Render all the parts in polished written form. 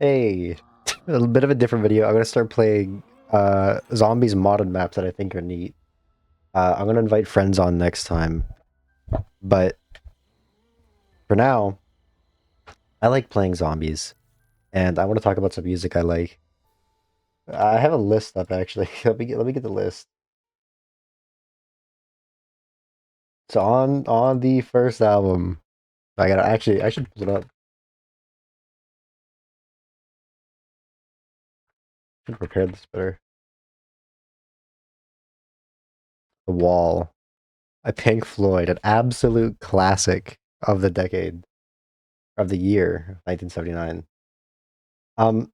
Hey, a bit of a different video. I'm gonna start playing zombies modded maps that I think are neat. I'm gonna invite friends on next time, but for now, I like playing zombies, and I want to talk about some music I like. I have a list up actually. Let me get the list. So on the first album, I should pull it up. I should prepare this better. The Wall, a Pink Floyd, an absolute classic of the decade of the year, 1979. Um,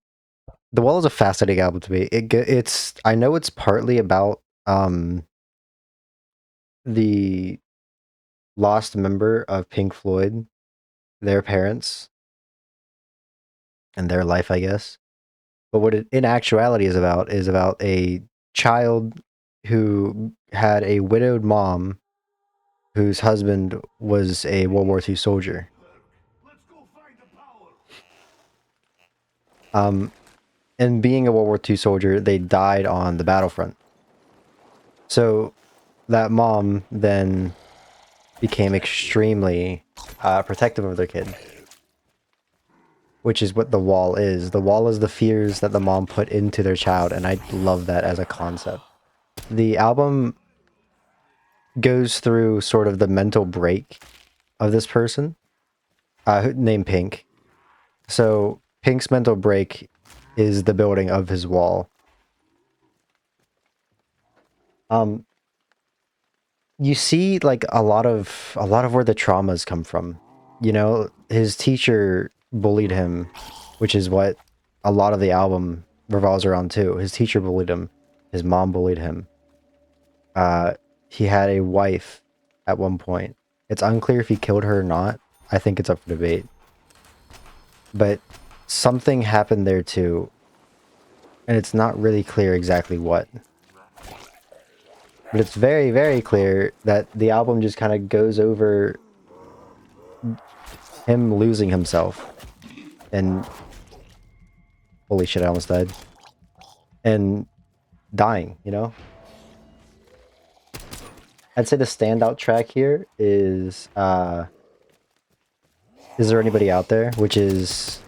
The Wall is a fascinating album to me. It's I know it's partly about the lost member of Pink Floyd, their parents, and their life, I guess. But what it in actuality is about a child who had a widowed mom whose husband was a World War II soldier. Um, and being a World War II soldier, they died on the battlefront. So that mom then became extremely protective of their kid, which is what the wall is. The wall is the fears that the mom put into their child, and I love that as a concept. The album goes through sort of the mental break of this person named Pink. So Pink's mental break is the building of his wall. Um, you see like a lot of where the traumas come from. You know, his teacher bullied him, which is what a lot of the album revolves around too. His teacher bullied him, his mom bullied him. Uh he had a wife at one point. It's unclear if he killed her or not. I think it's up for debate. But something happened there too, and it's not really clear exactly what. But it's very, very clear that the album just kind of goes over him losing himself. And holy shit, I almost died. And dying, you know? I'd say the standout track here Is There Anybody Out There? Which is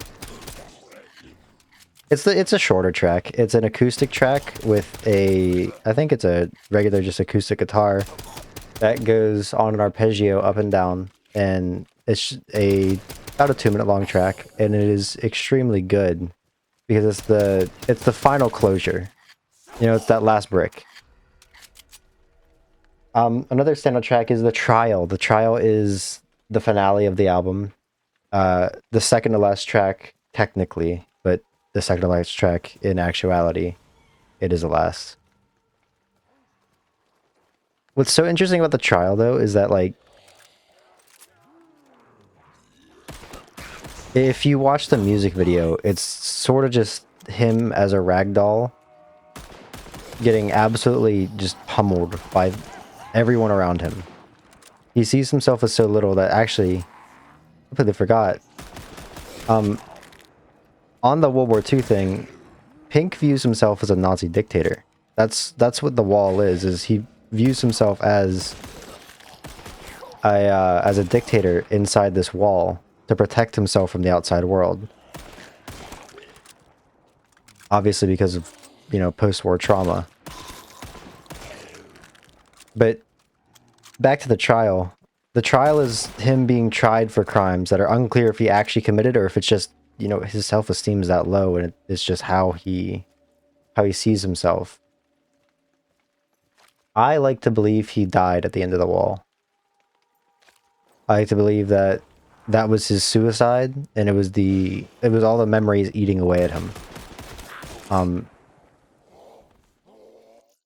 it's a shorter track. It's an acoustic track with I think it's a regular just acoustic guitar that goes on an arpeggio up and down, and it's about a 2 minute long track, and it is extremely good because it's the final closure. You know, it's that last brick. Another standout track is The Trial. The Trial is the finale of the album. The second to last track, technically, but the second to last track in actuality, it is the last. What's so interesting about The Trial, though, is that, like, if you watch the music video, it's sort of just him as a rag doll getting absolutely just pummeled by everyone around him. He sees himself as so little that actually, I completely forgot. On the World War II thing, Pink views himself as a Nazi dictator. That's what the wall is he views himself as a dictator inside this wall to protect himself from the outside world. Obviously because of, you know, post-war trauma. But back to the trial. The trial is him being tried for crimes that are unclear if he actually committed or if it's just, you know, his self-esteem is that low and it's just how he sees himself. I like to believe he died at the end of the wall. I like to believe that that was his suicide, and it was all the memories eating away at him.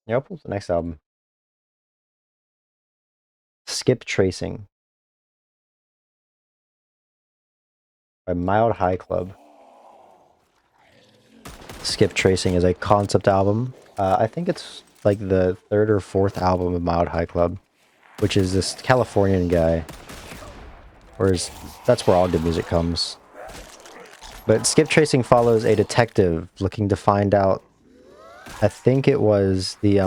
Yep, what's the next album? Skip Tracing by Mild High Club. Skip Tracing is a concept album. I think it's like the third or fourth album of Mild High Club, which is this Californian guy. Whereas that's where all good music comes. But skip tracing follows a detective looking to find out, I think it was the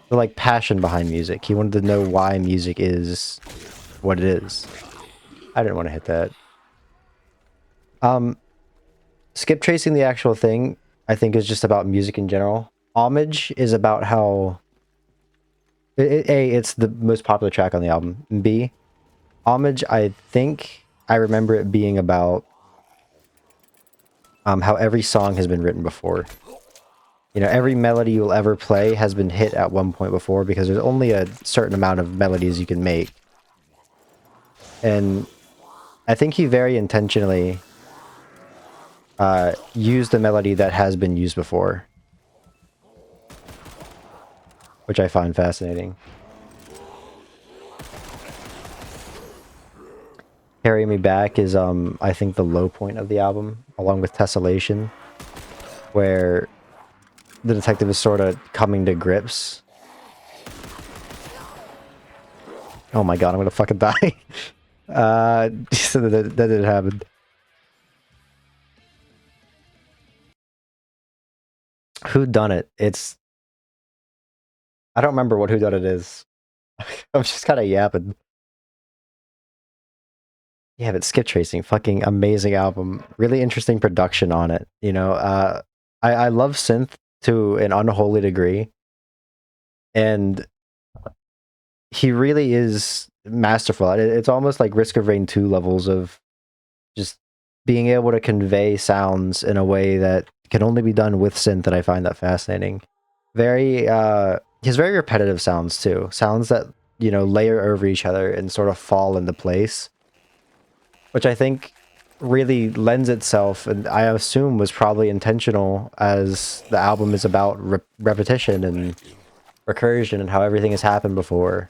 like passion behind music. He wanted to know why music is what it is. I didn't want to hit that. Skip tracing the actual thing, I think, is just about music in general. Homage is about how A, it's the most popular track on the album. And B, Homage, I think I remember it being about how every song has been written before. You know, every melody you'll ever play has been hit at one point before because there's only a certain amount of melodies you can make. And I think he very intentionally used a melody that has been used before, which I find fascinating. Carry Me Back is, I think, the low point of the album, along with Tessellation, where the detective is sort of coming to grips. Oh my god, I'm gonna fucking die. That didn't happen. Who done it? It's... I don't remember what Who Done It is. I'm just kind of yapping. Yeah, but Skip Tracing, fucking amazing album. Really interesting production on it. You know, I love synth to an unholy degree. And he really is masterful. It's almost like Risk of Rain 2 levels of just being able to convey sounds in a way that can only be done with synth, and I find that fascinating. Very, he has very repetitive sounds too. Sounds that, you know, layer over each other and sort of fall into place, which I think really lends itself, and I assume was probably intentional, as the album is about repetition and recursion and how everything has happened before.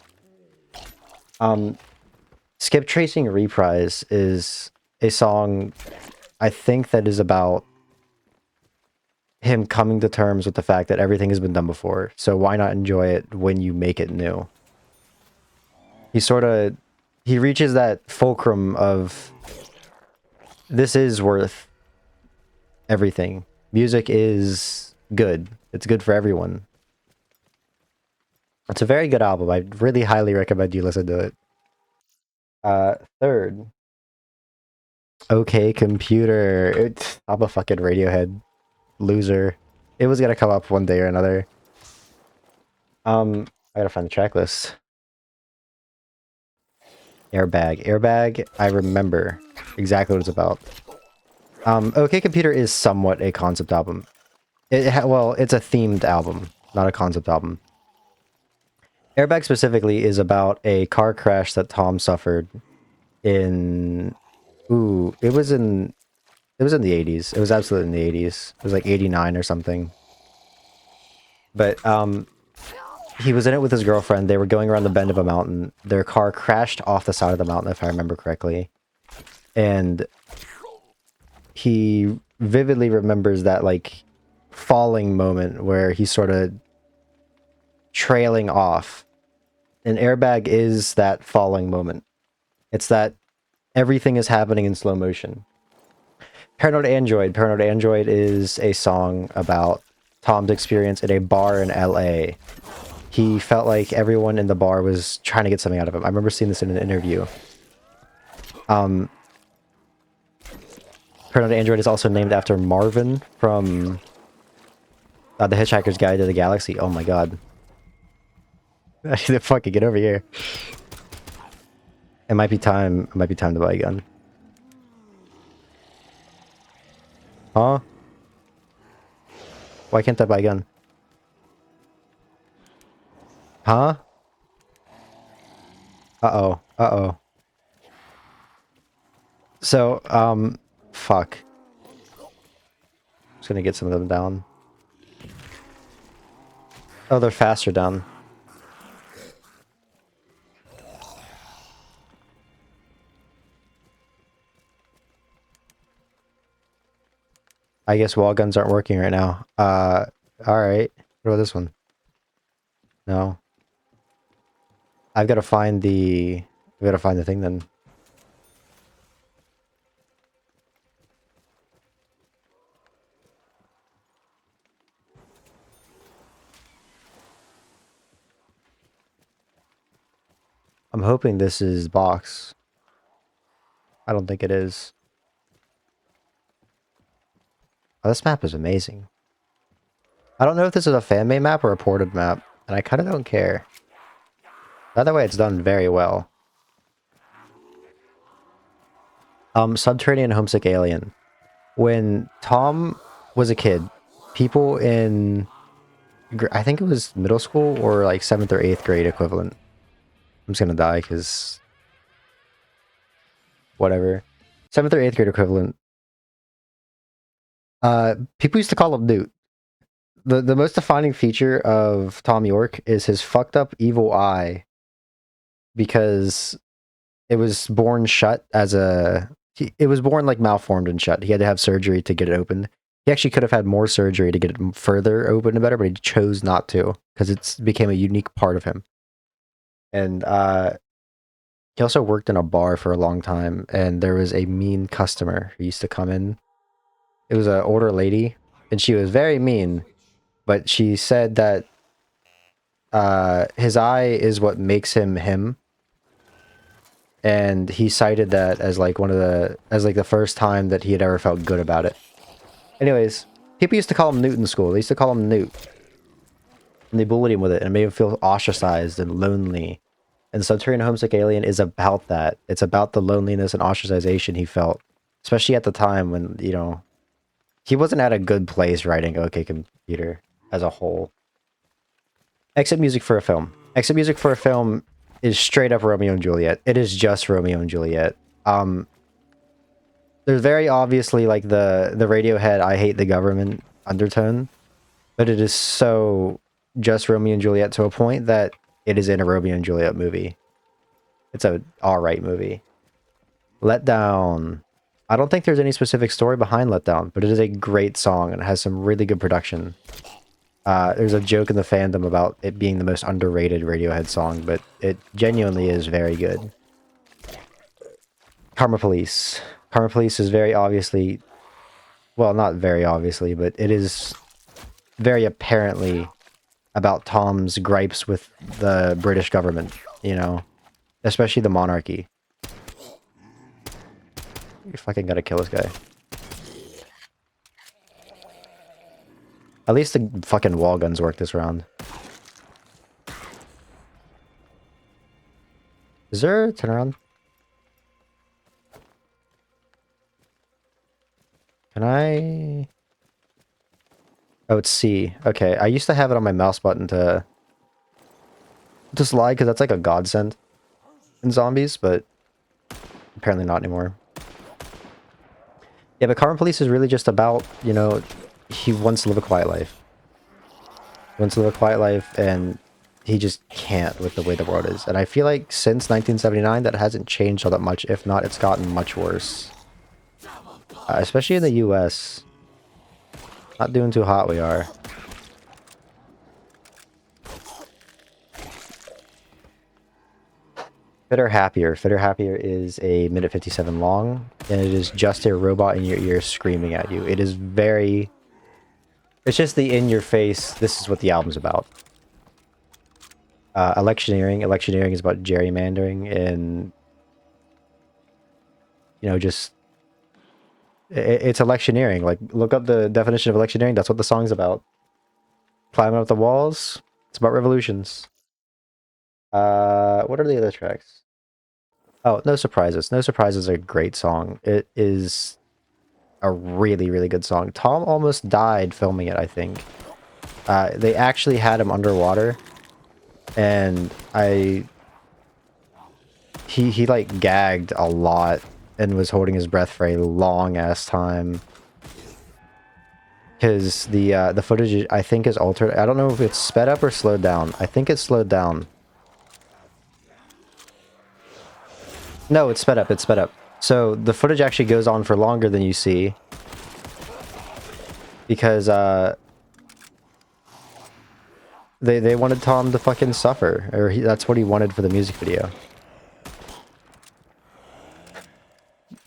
Skip Tracing Reprise is a song, I think, that is about him coming to terms with the fact that everything has been done before, so why not enjoy it when you make it new? He reaches that fulcrum of, this is worth everything. Music is good. It's good for everyone. It's a very good album. I really highly recommend you listen to it. Third, OK Computer. I'm a fucking Radiohead loser. It was gonna come up one day or another. I gotta find the track list. Airbag. Airbag, I remember exactly what it's about. OK Computer is somewhat a concept album. Well, it's a themed album, not a concept album. Airbag specifically is about a car crash that Tom suffered in... Ooh, it was in the 80s. It was absolutely in the 80s. It was like 89 or something. But he was in it with his girlfriend. They were going around the bend of a mountain. Their car crashed off the side of the mountain, if I remember correctly. And he vividly remembers that, like, falling moment where he's sort of trailing off. And Airbag is that falling moment. It's that everything is happening in slow motion. Paranoid Android. Paranoid Android is a song about Tom's experience in a bar in LA. He felt like everyone in the bar was trying to get something out of him. I remember seeing this in an interview. Paranoid Android is also named after Marvin from The Hitchhiker's Guide to the Galaxy. Oh my god. I need to fucking get over here. It might be time to buy a gun. Huh? Why can't I buy a gun? Huh? Uh-oh. Uh-oh. So, fuck. Just gonna get some of them down. Oh, they're faster down. I guess wall guns aren't working right now. Alright. What about this one? No. I've got to find the... I've got to find the thing then. I'm hoping this is box. I don't think it is. Oh, this map is amazing. I don't know if this is a fan-made map or a ported map, and I kind of don't care. Either way, it's done very well. Subterranean Homesick Alien. When Tom was a kid, people in, I think it was middle school or like 7th or 8th grade equivalent. I'm just gonna die because whatever. 7th or 8th grade equivalent. People used to call him Newt. The most defining feature of Tom York is his fucked up evil eye, because it was born shut as a... It was born like malformed and shut. He had to have surgery to get it open. He actually could have had more surgery to get it further open and better, but he chose not to because it became a unique part of him. And he also worked in a bar for a long time, and there was a mean customer who used to come in. It was an older lady, and she was very mean, but she said that his eye is what makes him him. And he cited that as like the first time that he had ever felt good about it. Anyways, people used to call him Newt in school. They used to call him Newt. And they bullied him with it and made him feel ostracized and lonely. And Subterranean Homesick Alien is about that. It's about the loneliness and ostracization he felt. Especially at the time when, you know, he wasn't at a good place writing OK Computer as a whole. Exit music for a film. Exit music for a film is straight up Romeo and Juliet. It is just Romeo and Juliet. There's very obviously like the Radiohead "I hate the government" undertone, but it is so just Romeo and Juliet to a point that it is in a Romeo and Juliet movie. It's a alright movie. Let Down. I don't think there's any specific story behind Let Down, but it is a great song and it has some really good production. There's a joke in the fandom about it being the most underrated Radiohead song, but it genuinely is very good. Karma Police. Karma Police is very obviously... Well, not very obviously, but it is very apparently about Tom's gripes with the British government, you know? Especially the monarchy. You fucking gotta kill this guy. At least the fucking wall guns work this round. Is there a turnaround? Can I... Oh, it's C. Okay, I used to have it on my mouse button to slide, because that's like a godsend in zombies, but apparently not anymore. Yeah, but Karma Police is really just about, you know, he wants to live a quiet life. He wants to live a quiet life, and he just can't with the way the world is. And I feel like since 1979, that hasn't changed all that much. If not, it's gotten much worse. Especially in the US. Not doing too hot we are. Fitter Happier. Fitter Happier is a minute 57 long, and it is just a robot in your ear screaming at you. It is very... It's just the in-your-face, this is what the album's about. Electioneering. Electioneering is about gerrymandering and... You know, just... It's electioneering. Like, look up the definition of electioneering. That's what the song's about. Climbing up the walls. It's about revolutions. What are the other tracks? Oh, No Surprises. No Surprises is a great song. It is a really, really good song. Tom almost died filming it, I think. They actually had him underwater. And he like gagged a lot and was holding his breath for a long ass time. Because the footage, I think, is altered. I don't know if it's sped up or slowed down. I think it's slowed down. No, it's sped up. It's sped up. So the footage actually goes on for longer than you see. Because they wanted Tom to fucking suffer. Or that's what he wanted for the music video.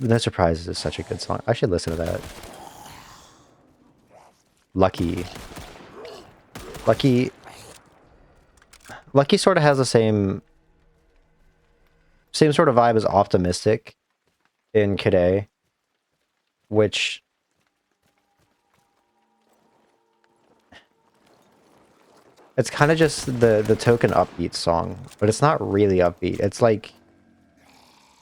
No Surprises is such a good song. I should listen to that. Lucky. Lucky sort of has the same same sort of vibe as Optimistic in Kid, which it's kind of just the token upbeat song, but it's not really upbeat. It's like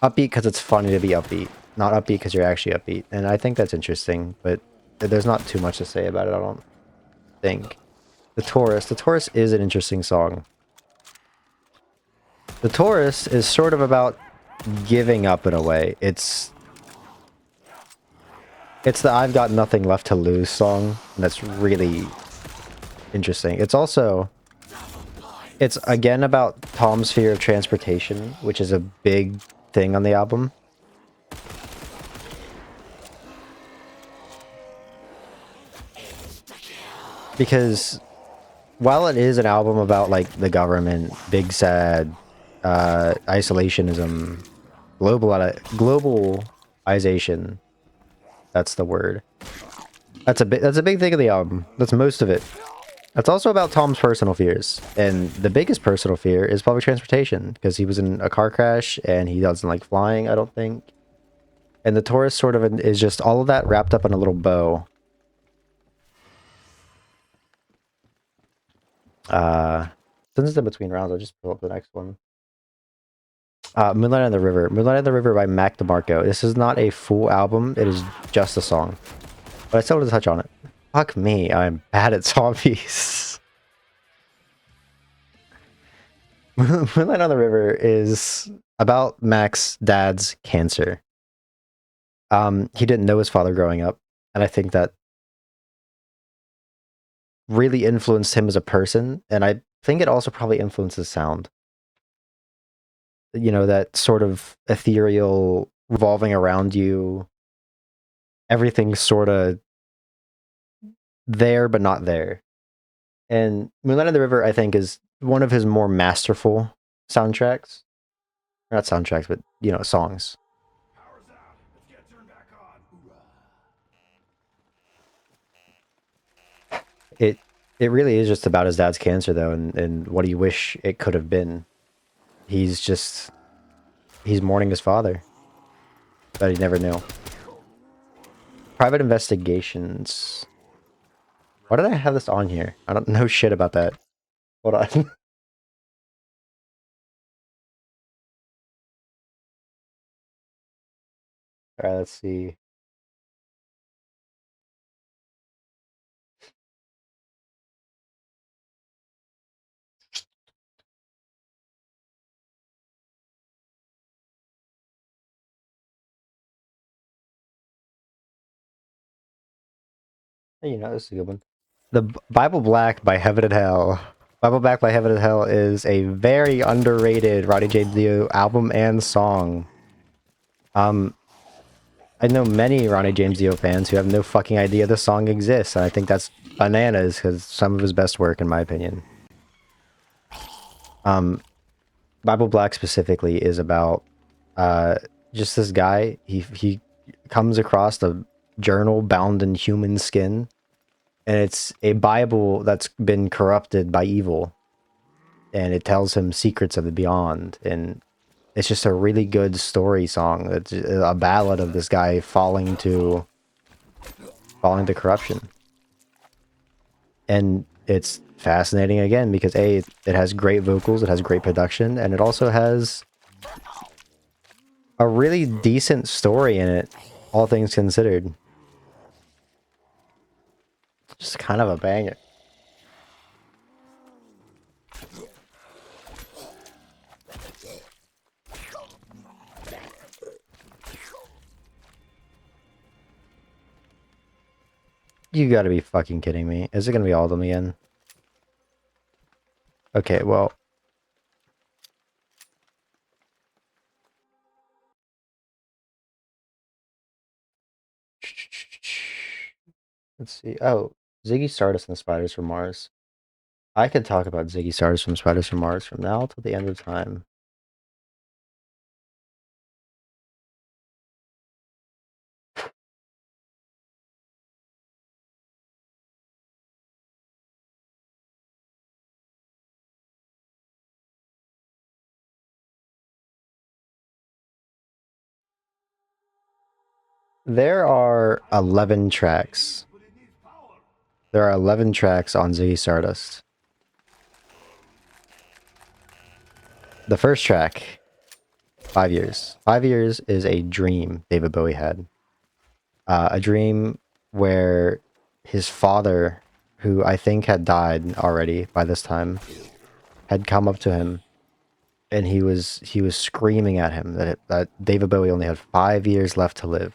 upbeat because it's funny to be upbeat, not upbeat because you're actually upbeat. And I think that's interesting, but there's not too much to say about it, I don't think. The Taurus is an interesting song. The Taurus is sort of about giving up in a way. It's the I've got nothing left to lose song, and that's really interesting. It's again about Tom's fear of transportation, which is a big thing on the album. Because while it is an album about like the government, big sad, isolationism, globalization, that's the word. That's a big thing of the album. That's most of it. It's also about Tom's personal fears, and the biggest personal fear is public transportation because he was in a car crash and he doesn't like flying, I don't think. And the Taurus sort of is just all of that wrapped up in a little bow. Since it's in between rounds, I'll just pull up the next one. Moonlight on the River. Moonlight on the River by Mac DeMarco. This is not a full album, it is just a song. But I still want to touch on it. Fuck me, I'm bad at zombies. Moonlight on the River is about Mac's dad's cancer. He didn't know his father growing up, and I think that really influenced him as a person, and I think it also probably influenced his sound. You know, that sort of ethereal revolving around you, everything's sort of there but not there. And Moonlight on the River, I think, is one of his more masterful soundtracks. Not soundtracks, but, you know, songs. It it really is just about his dad's cancer, though, and what he wish it could have been. He's just... he's mourning his father, but he never knew. Private Investigations. Why did I have this on here? I don't know shit about that. Hold on. Alright, let's see. You know, this is a good one. The Bible Black by Heaven and Hell. Bible Black by Heaven and Hell is a very underrated Ronnie James Dio album and song. I know many Ronnie James Dio fans who have no fucking idea the song exists, and I think that's bananas because some of his best work, in my opinion. Bible Black specifically is about just this guy. He comes across a journal bound in human skin, and it's a Bible that's been corrupted by evil, and it tells him secrets of the beyond, and it's just a really good story song. It's a ballad of this guy falling to corruption. And it's fascinating again because it has great vocals, it has great production, and it also has a really decent story in it, all things considered. Just kind of a banger. You gotta be fucking kidding me. Is it gonna be all of them again? Okay, well. Let's see. Oh, Ziggy Stardust and the Spiders from Mars. I could talk about Ziggy Stardust from Spiders from Mars from now till the end of time. There are 11 tracks. There are 11 tracks on Ziggy Stardust. The first track, 5 years. 5 years is a dream David Bowie had. A dream where his father, who I think had died already by this time, had come up to him, and he was screaming at him that David Bowie only had 5 years left to live,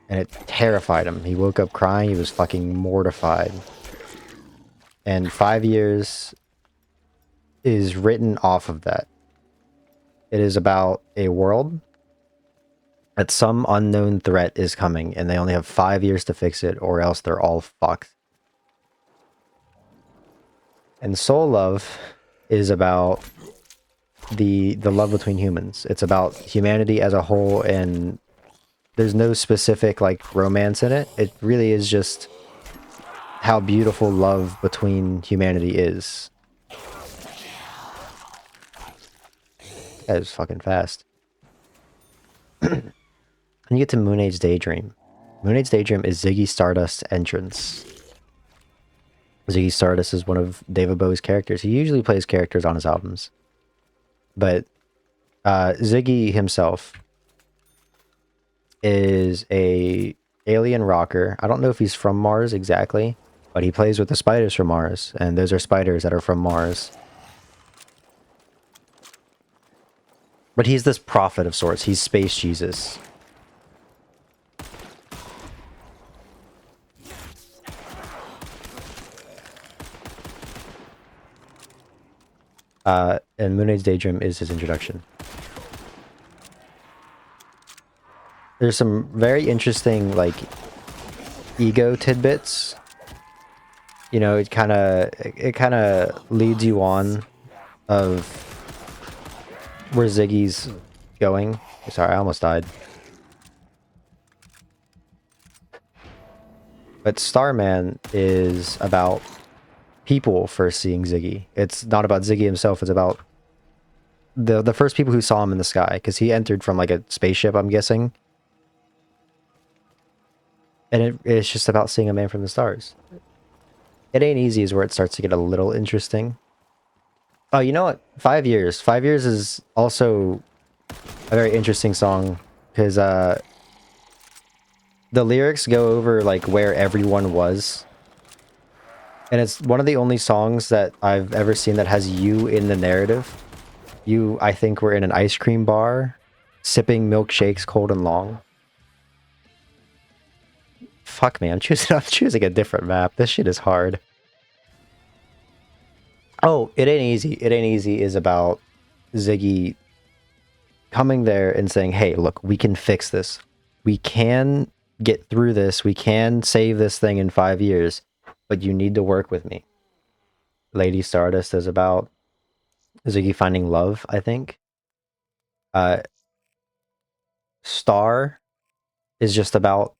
and it terrified him. He woke up crying. He was fucking mortified. And 5 years is written off of that. It is about a world that some unknown threat is coming, and they only have 5 years to fix it, or else they're all fucked. And Soul Love is about the love between humans. It's about humanity as a whole, and there's no specific like romance in it. It really is just how beautiful love between humanity is. That is fucking fast. And you get to Moon Age Daydream. Moon Age Daydream is Ziggy Stardust's entrance. Ziggy Stardust is one of David Bowie's characters. He usually plays characters on his albums. But Ziggy himself is a alien rocker. I don't know if he's from Mars exactly, but he plays with the spiders from Mars, and those are spiders that are from Mars. But he's this prophet of sorts. He's Space Jesus. And Moon Age Daydream is his introduction. There's some very interesting, like, ego tidbits. You know, it kind of leads you on of where Ziggy's going. Sorry, I almost died. But Starman is about people first seeing Ziggy. It's not about Ziggy himself. It's about the first people who saw him in the sky, because he entered from like a spaceship, I'm guessing. And it's just about seeing a man from the stars. It Ain't Easy is where it starts to get a little interesting. Oh, you know what? 5 years. 5 years is also a very interesting song, because the lyrics go over like where everyone was. And it's one of the only songs that I've ever seen that has you in the narrative. You, I think, were in an ice cream bar, sipping milkshakes cold and long. Fuck me, I'm choosing a different map. This shit is hard. Oh, It Ain't Easy. It Ain't Easy is about Ziggy coming there and saying, hey, look, we can fix this. We can get through this. We can save this thing in 5 years, but you need to work with me. Lady Stardust is about Ziggy finding love, I think. Uh, Star is just about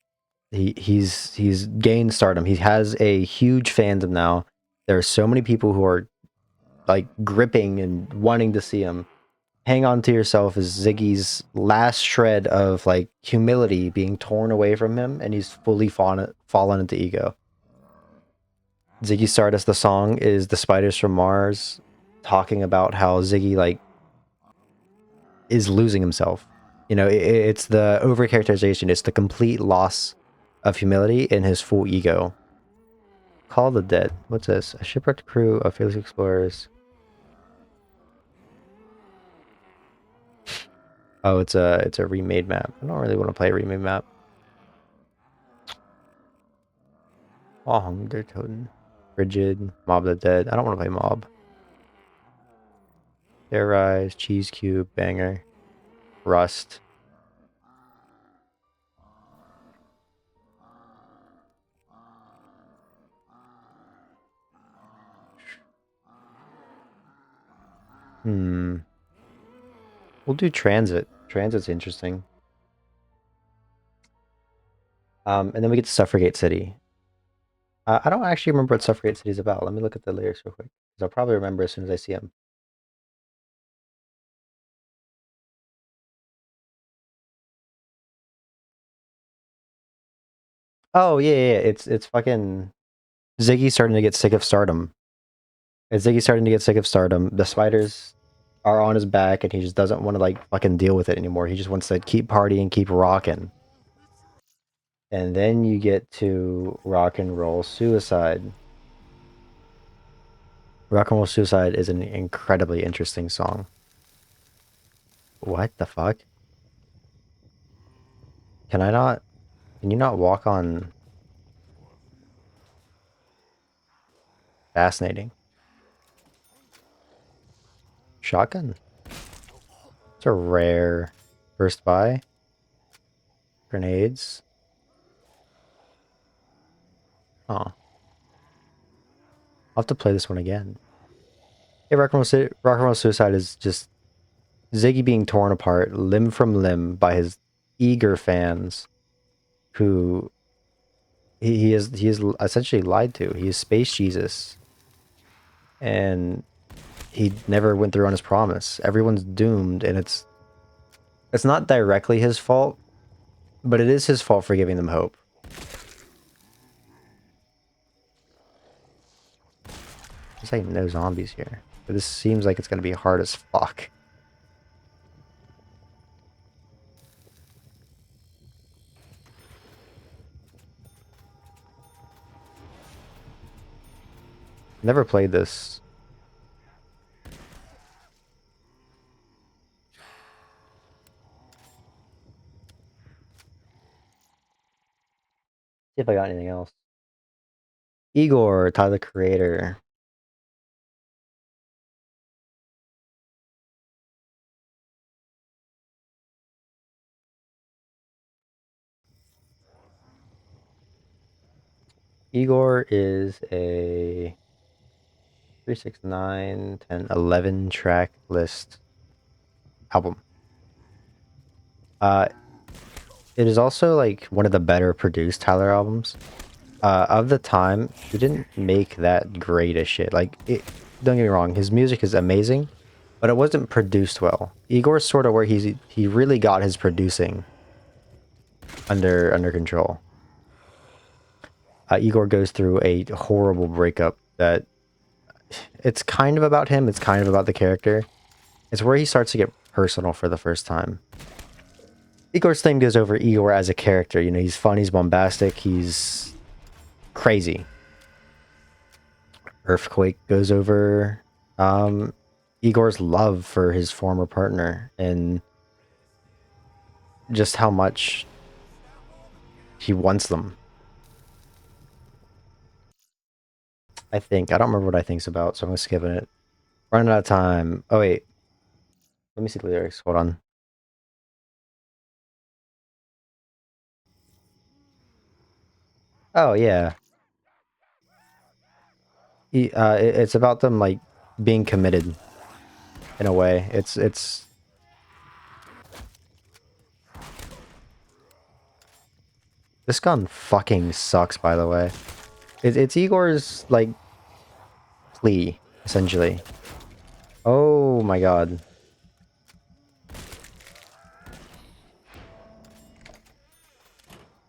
he's gained stardom. He has a huge fandom now. There are so many people who are like gripping and wanting to see him. Hang On to Yourself is Ziggy's last shred of like humility being torn away from him, and he's fully fallen into ego. Ziggy Stardust, the song, is the spiders from Mars talking about how Ziggy like is losing himself. You know, it's the over characterization. It's the complete loss of humility in his full ego. Call the Dead. What's this? A shipwrecked crew of fearless explorers. Oh, it's a remade map. I don't really want to play a remade map. Oh, Hunger Totem. Frigid. Mob of the Dead. I don't want to play Mob. Terrorize. Cheese Cube. Banger. Rust. Hmm. We'll do Transit. Transit's interesting. And then we get to Suffragate City. I don't actually remember what Suffragate City is about. Let me look at the lyrics real quick, because I'll probably remember as soon as I see them. Oh yeah. It's fucking Ziggy's starting to get sick of stardom. Ziggy's starting to get sick of stardom. The spiders are on his back, and he just doesn't want to like fucking deal with it anymore. He just wants to keep partying, keep rocking. And then you get to Rock and Roll Suicide. Rock and Roll Suicide is an incredibly interesting song. What the fuck? Can I not? Can you not walk on? Fascinating. Shotgun. It's a rare first buy. Grenades. Oh, I'll have to play this one again. Hey, Rock and Roll Suicide is just Ziggy being torn apart limb from limb by his eager fans who he is essentially lied to. He is Space Jesus, and he never went through on his promise. Everyone's doomed, and it's not directly his fault, but it is his fault for giving them hope. There's like no zombies here, but this seems like it's gonna be hard as fuck. Never played this. See if I got anything else. Igor, Tyler the Creator. Igor is a 3, 6, 9, 10, 11 track list album. Uh, it is also like one of the better produced Tyler albums. Of the time, he didn't make that great a shit. Don't get me wrong, his music is amazing, but it wasn't produced well. Igor's sort of where he really got his producing under control. Igor goes through a horrible breakup that it's kind of about him. It's kind of about the character. It's where he starts to get personal for the first time. Igor's theme goes over Igor as a character. You know, he's fun, he's bombastic, he's crazy. Earthquake goes over Igor's love for his former partner and just how much he wants them. I think. I don't remember what I think's about, so I'm skipping it. Running out of time. Oh, wait. Let me see the lyrics. Hold on. Oh, yeah. It's about them, like, being committed in a way. It's... This gun fucking sucks, by the way. It's Igor's, like, plea, essentially. Oh my god.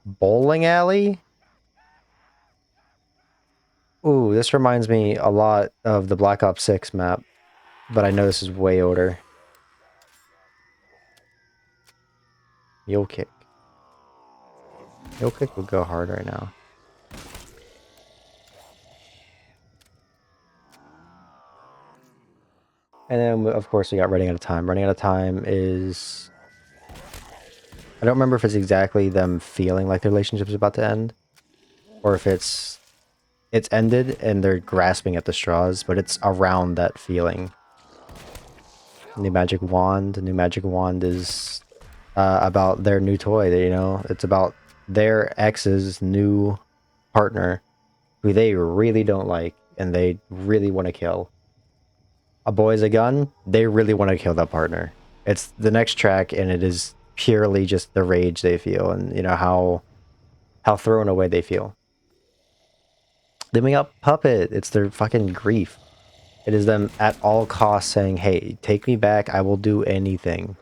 Bowling alley? Ooh, this reminds me a lot of the Black Ops 6 map, but I know this is way older. Mule kick. Mule kick would go hard right now. And then, of course, we got running out of time. Running out of time is... I don't remember if it's exactly them feeling like their relationship is about to end, or if it's ended and they're grasping at the straws, but it's around that feeling. New magic wand. The new magic wand is about their new toy. You know, it's about their ex's new partner, who they really don't like and they really want to kill. A boy's a gun. They really want to kill that partner. It's the next track, and it is purely just the rage they feel, and you know how thrown away they feel. Then we got Puppet. It's their fucking grief. It is them at all costs saying, hey, take me back. I will do anything.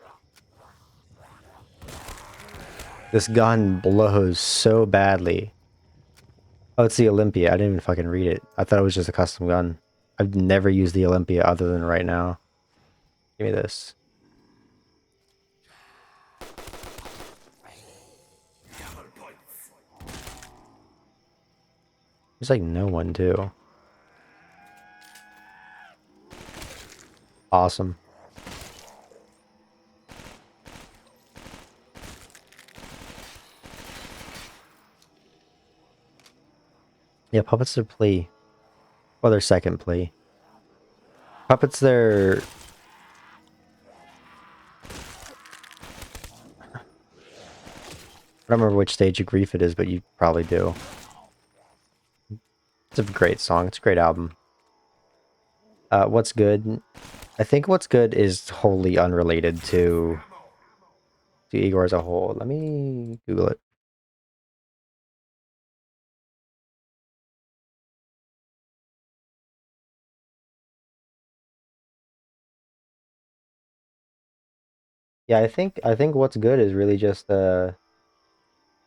This gun blows so badly. Oh, it's the Olympia. I didn't even fucking read it. I thought it was just a custom gun. I've never used the Olympia other than right now. Give me this. There's like no one too. Awesome. Yeah, puppets are plea. Well, their second plea. Puppets, they're... I don't remember which stage of grief it is, but you probably do. It's a great song. It's a great album. What's good? I think what's good is wholly unrelated to Igor as a whole. Let me Google it. Yeah, I think what's good is really just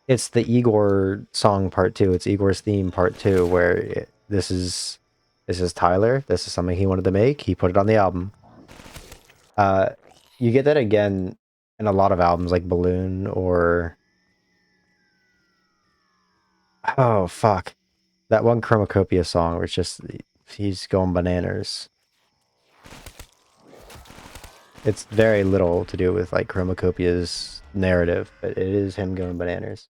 it's the Igor song part two. It's Igor's theme part two, where this is Tyler. This is something he wanted to make. He put it on the album. Uh, you get that again in a lot of albums like Balloon or oh fuck, that one Chromacopia song where it's just he's going bananas. It's very little to do with like Chromacopia's narrative, but it is him going bananas.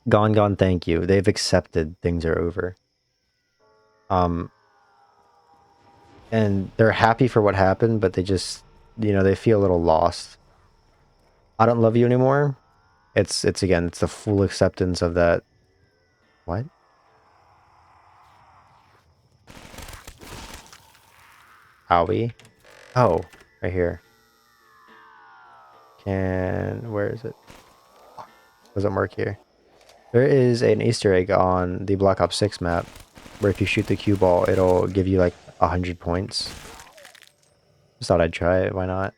Gone Gone Thank You. They've accepted things are over. Um and they're happy for what happened, but they just they feel a little lost. I Don't Love You Anymore. It's again, it's the full acceptance of that. What? Owie? Oh, right here. Where is it? Doesn't work here. There is an Easter egg on the Black Ops 6 map where if you shoot the cue ball, it'll give you like 100 points. Just thought I'd try it. Why not?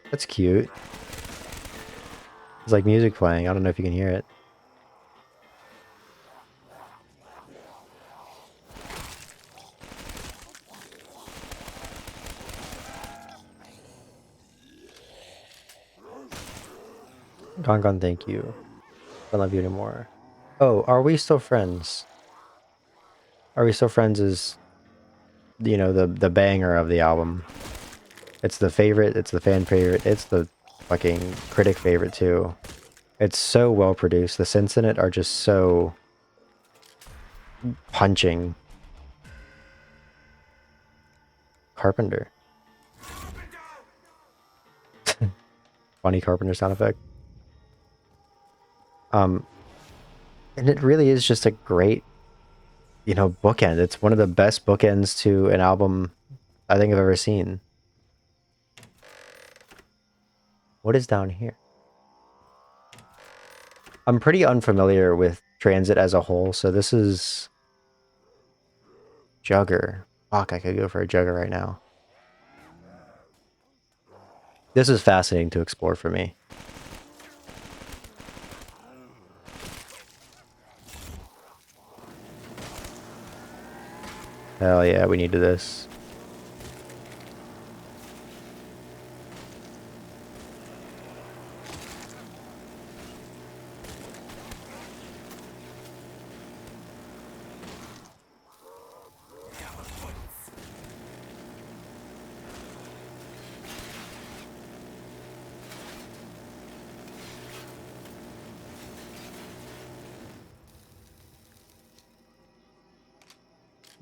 That's cute. It's like music playing. I don't know if you can hear it. Gone Gone, thank you. Don't love you anymore. Oh, Are We Still Friends? Are We Still Friends is, the banger of the album. It's the favorite, it's the fan favorite, it's the fucking critic favorite too. It's so well produced. The synths in it are just so punching. Carpenter. Funny Carpenter sound effect. Um, and it really is just a great, bookend. It's one of the best bookends to an album I think I've ever seen. What is down here? I'm pretty unfamiliar with Transit as a whole, so this is Jugger. Fuck, I could go for a Jugger right now. This is fascinating to explore for me. Hell yeah, we needed this.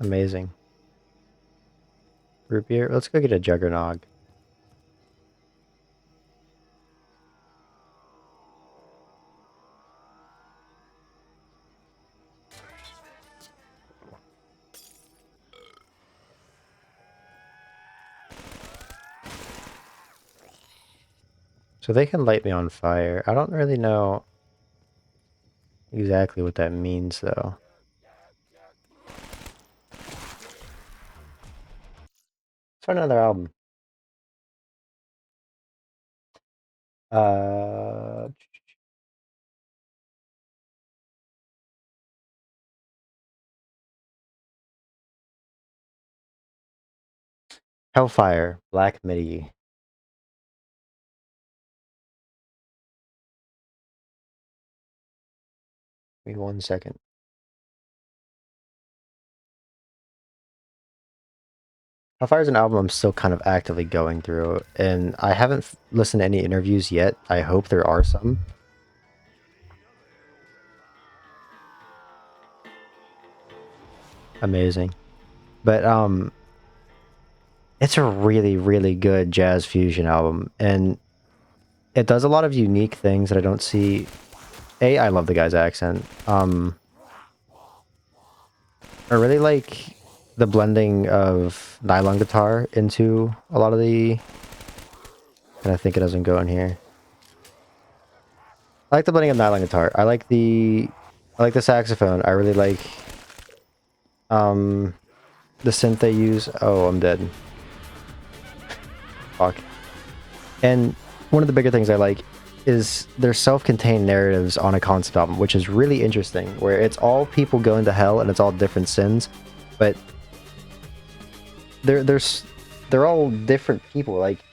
Amazing. Root beer? Let's go get a Juggernog. So they can light me on fire. I don't really know exactly what that means, though. Let's find another album. Uh, Hellfire, Black MIDI. Give me 1 second. Hellfire is an album I'm still kind of actively going through, and I haven't listened to any interviews yet. I hope there are some. Amazing. But it's a really, really good jazz fusion album, and it does a lot of unique things that I don't see. I love the guy's accent. I really like the blending of nylon guitar into a lot of the. And I think it doesn't go in here. I like the blending of nylon guitar. I like the saxophone. I really like um the synth they use. Oh, I'm dead. Fuck. And one of the bigger things I like is their self-contained narratives on a concept album, which is really interesting, where it's all people going to hell and it's all different sins, but they're all different people. Like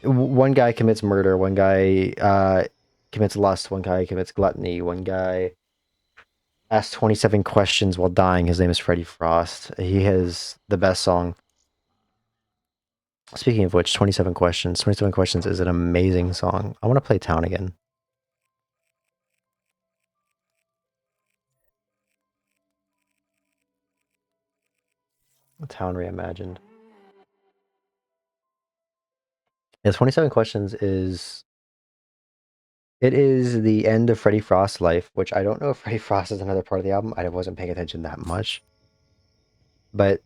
one guy commits murder, one guy commits lust, one guy commits gluttony, one guy asks 27 questions while dying. His name is Freddie Frost. He has the best song. Speaking of which, 27 Questions. 27 Questions is an amazing song. I want to play Town again. Town reimagined. Yeah, 27 Questions is it is the end of Freddie Frost's life, which I don't know if Freddie Frost is another part of the album. I wasn't paying attention that much. But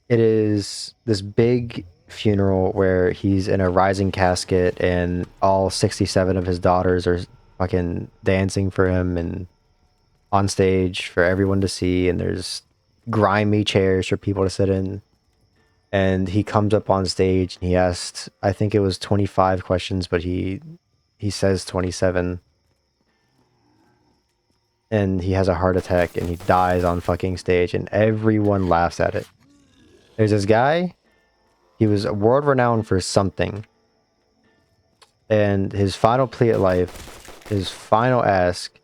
it is this big funeral where he's in a rising casket and all 67 of his daughters are fucking dancing for him and on stage for everyone to see, and there's grimy chairs for people to sit in. And he comes up on stage and he asked, I think it was 25 questions, but he says 27, and he has a heart attack and he dies on fucking stage and everyone laughs at it. There's this guy, he was world renowned for something, and his final plea at life, his final ask,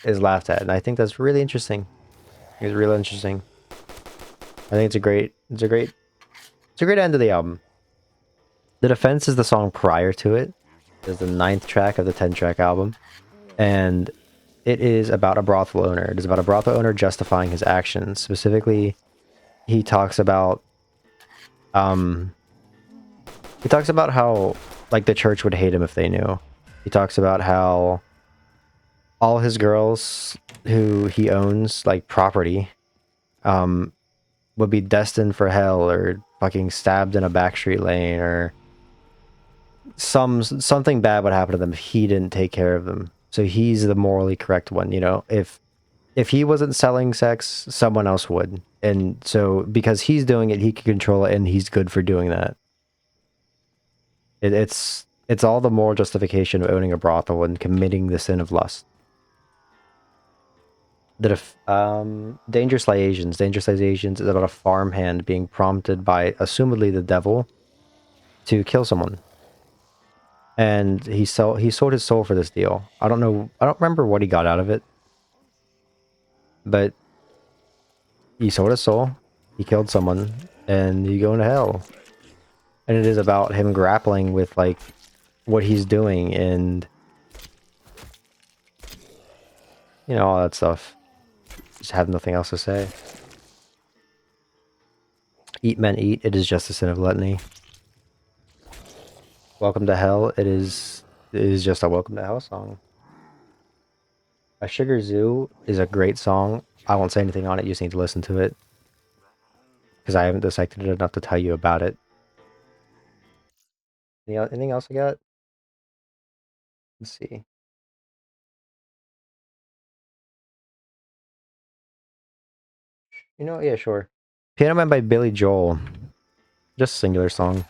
is laughed at, and I think that's really interesting. It's real interesting. I think it's a great end to the album. The Defense is the song prior to it. It's the 9th track of the 10-track album, and it is about a brothel owner. It is about a brothel owner justifying his actions. Specifically, he talks about um he talks about how like the church would hate him if they knew. He talks about how all his girls who he owns like property um would be destined for hell or fucking stabbed in a backstreet lane, or something bad would happen to them if he didn't take care of them. So he's the morally correct one, you know. If he wasn't selling sex, someone else would. And so because he's doing it, he can control it, and he's good for doing that. It's all the moral justification of owning a brothel and committing the sin of lust. Dangerous Liaisons. Dangerous Liaisons is about a farmhand being prompted by, assumedly, the devil to kill someone. And he sold his soul for this deal. I don't know. I don't remember what he got out of it, but he sold his soul. He killed someone, and you go into hell. And it is about him grappling with like what he's doing and you know all that stuff. Just have nothing else to say. Eat men eat. It is just a sin of gluttony. Welcome to hell. It is just a welcome to hell song. A Sugar Zoo is a great song. I won't say anything on it. You just need to listen to it because I haven't dissected it enough to tell you about it. Anything else I got? Let's see. You know, yeah, sure. Piano Man by Billy Joel. Just a singular song.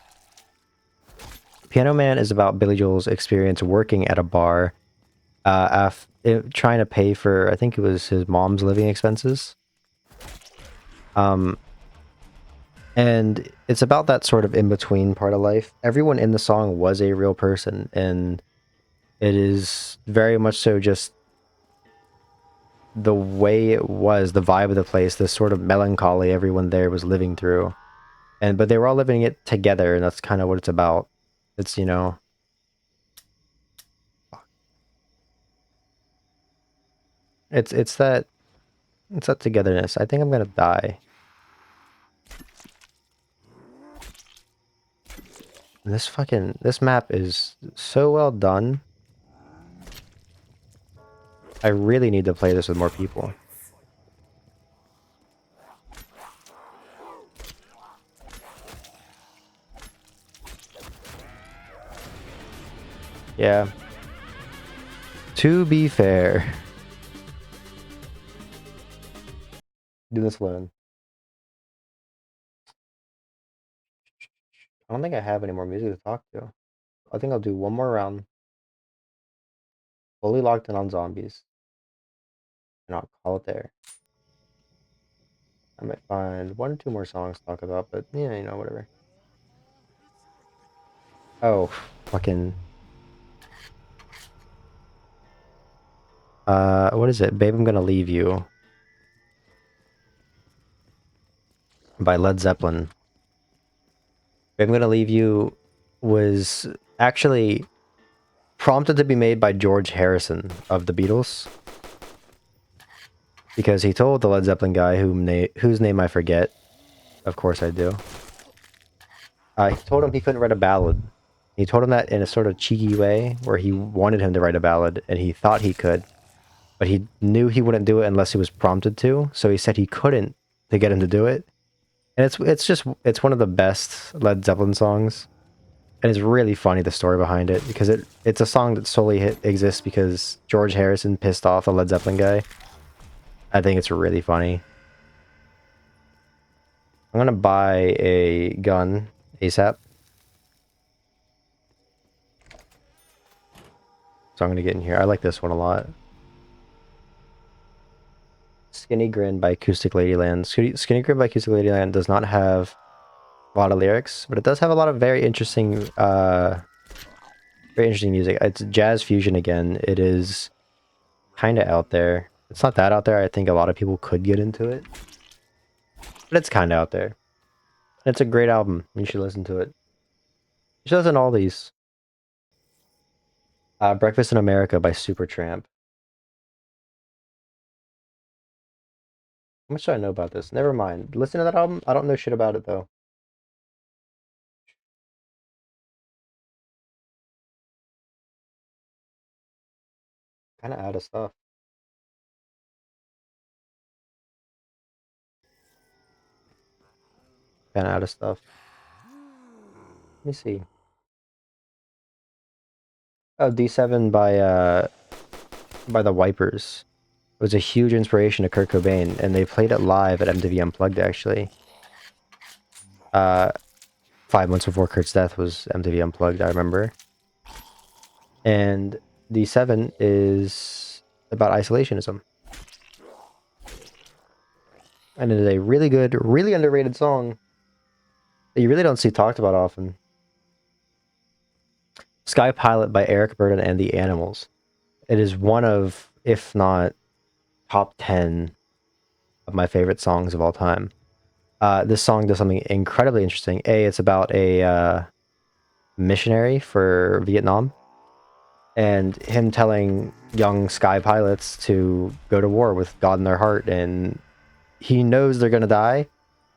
Piano Man is about Billy Joel's experience working at a bar, trying to pay for, I think it was his mom's living expenses. And it's about that sort of in-between part of life. Everyone in the song was a real person, and it is very much so just the way it was, the vibe of the place, this sort of melancholy everyone there was living through. But they were all living it together, and that's kind of what it's about. It's, it's it's that it's that togetherness. I think I'm gonna die. This map is so well done. I really need to play this with more people. Yeah. To be fair. Do this alone. I don't think I have any more music to talk to. I think I'll do one more round. Fully locked in on zombies. And I'll call it there. I might find one or two more songs to talk about, but yeah, whatever. Oh, fucking. What is it? Babe, I'm Gonna Leave You by Led Zeppelin. Babe, I'm Gonna Leave You was actually prompted to be made by George Harrison of the Beatles. Because he told the Led Zeppelin guy, whose name I forget. Of course I do. He told him he couldn't write a ballad. He told him that in a sort of cheeky way, where he wanted him to write a ballad, and he thought he could. But he knew he wouldn't do it unless he was prompted to, so he said he couldn't to get him to do it. And it's one of the best Led Zeppelin songs. And it's really funny, the story behind it, because it's a song that solely exists because George Harrison pissed off the Led Zeppelin guy. I think it's really funny. I'm gonna buy a gun ASAP. So I'm gonna get in here. I like this one a lot. Skinny Grin by Acoustic Ladyland. Skinny Grin by Acoustic Ladyland does not have a lot of lyrics, but it does have a lot of very interesting music. It's jazz fusion again. It is kind of out there. It's not that out there. I think a lot of people could get into it, but it's kind of out there. It's a great album. You should listen to it. You should listen to all these. Breakfast in America by Supertramp. How much do I know about this? Never mind. Listen to that album. I don't know shit about it though. Kind of out of stuff. Kind of out of stuff. Let me see. Oh, D7 by the Wipers. It was a huge inspiration to Kurt Cobain, and they played it live at MTV Unplugged actually. 5 months before Kurt's death was MTV Unplugged, I remember. And D7 is about isolationism. And it is a really good, really underrated song that you really don't see talked about often. Sky Pilot by Eric Burdon and the Animals. It is one of, if not top 10 of my favorite songs of all time. This song does something incredibly interesting. It's about a missionary for Vietnam, and him telling young sky pilots to go to war with God in their heart, and he knows they're gonna die,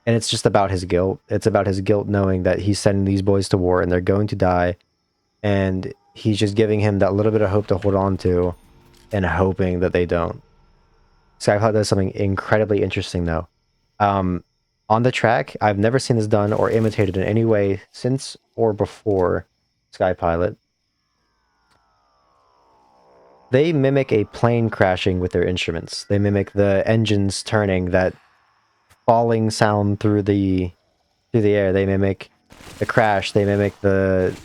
and it's just about his guilt. It's about his guilt knowing that he's sending these boys to war and they're going to die, and he's just giving him that little bit of hope to hold on to, and hoping that they don't. Skypilot does something incredibly interesting though. On the track, I've never seen this done or imitated in any way since or before Skypilot. They mimic a plane crashing with their instruments. They mimic the engines turning, that falling sound through the air. They mimic the crash. They mimic the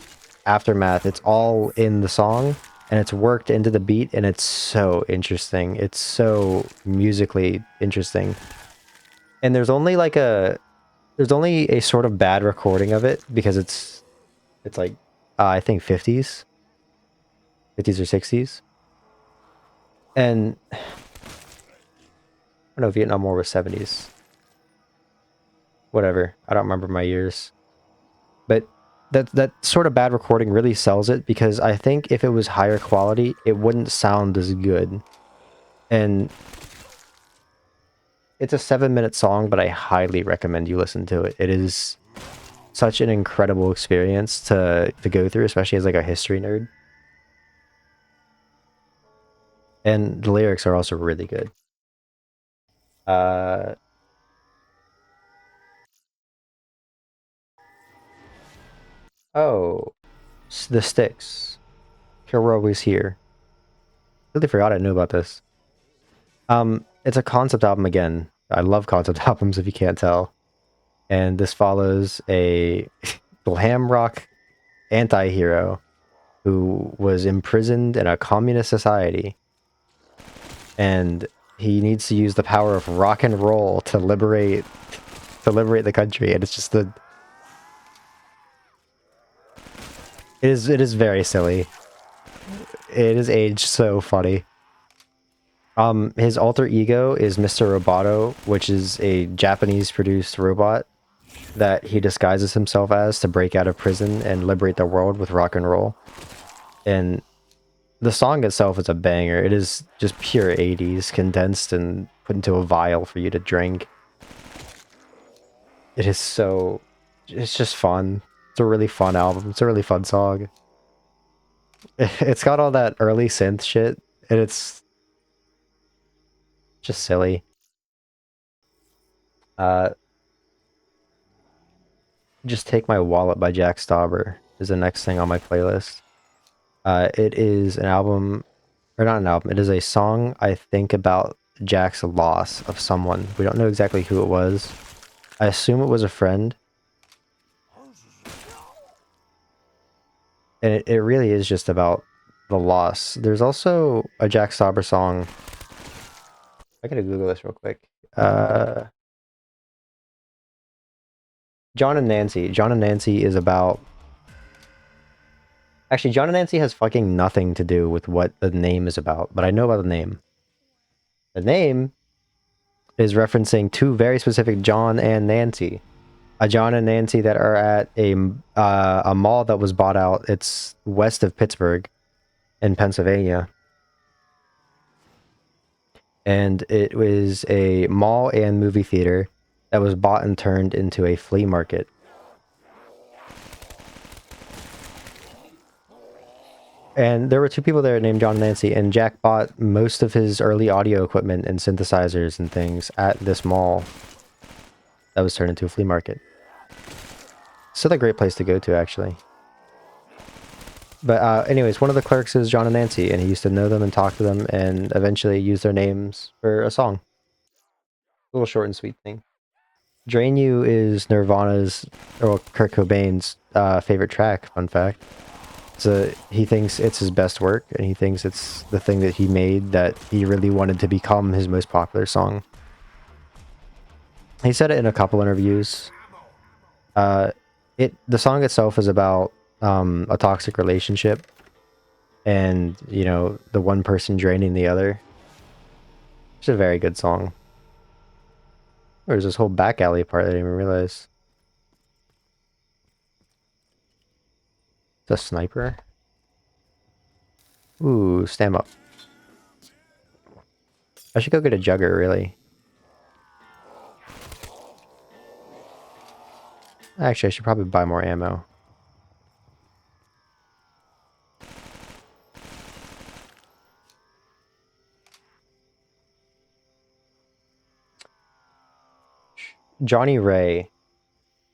aftermath. It's all in the song, and it's worked into the beat, and it's so interesting. It's so musically interesting. And there's only a sort of bad recording of it because it's like I think 50s or 60s. And I don't know, Vietnam War was 70s. Whatever. I don't remember my years. But that sort of bad recording really sells it because I think if it was higher quality, it wouldn't sound as good. And it's a 7-minute song, but I highly recommend you listen to it. It is such an incredible experience to go through, especially as like a history nerd. And the lyrics are also really good. Uh, oh, the Sticks. We're always here. Really forgot I knew about this. It's a concept album again. I love concept albums if you can't tell. And this follows a glam rock anti-hero who was imprisoned in a communist society. And he needs to use the power of rock and roll to liberate the country. And it's just it is very silly. It is aged so funny. His alter ego is Mr. Roboto, which is a Japanese-produced robot that he disguises himself as to break out of prison and liberate the world with rock and roll. And the song itself is a banger. It is just pure 80s condensed and put into a vial for you to drink. It is so... It's just fun. It's a really fun album. It's a really fun song. It's got all that early synth shit, and it's just silly. Just Take My Wallet by Jack Stauber is the next thing on my playlist. It is an album, or not an album, it is a song, I think, about Jack's loss of someone. We don't know exactly who it was. I assume it was a friend. And it really is just about the loss. There's also a Jack Stauber song. I gotta Google this real quick. John and Nancy. John and Nancy is about... Actually, John and Nancy has fucking nothing to do with what the name is about, but I know about the name. The name is referencing two very specific John and Nancy. A John and Nancy that are at a mall that was bought out. It's west of Pittsburgh in Pennsylvania. And it was a mall and movie theater that was bought and turned into a flea market. And there were two people there named John and Nancy, and Jack bought most of his early audio equipment and synthesizers and things at this mall that was turned into a flea market. Still a great place to go to, actually. But anyways, one of the clerks is John and Nancy, and he used to know them and talk to them, and eventually use their names for a song. A little short and sweet thing. Drain You is Nirvana's, or Kurt Cobain's favorite track, fun fact. So he thinks it's his best work, and he thinks it's the thing that he made that he really wanted to become his most popular song. He said it in a couple interviews. The song itself is about a toxic relationship, and you know, the one person draining the other. It's a very good song. There's this whole back alley part I didn't even realize. It's a sniper. Ooh, stand up. I should go get a jugger, really. Actually, I should probably buy more ammo. Johnny Ray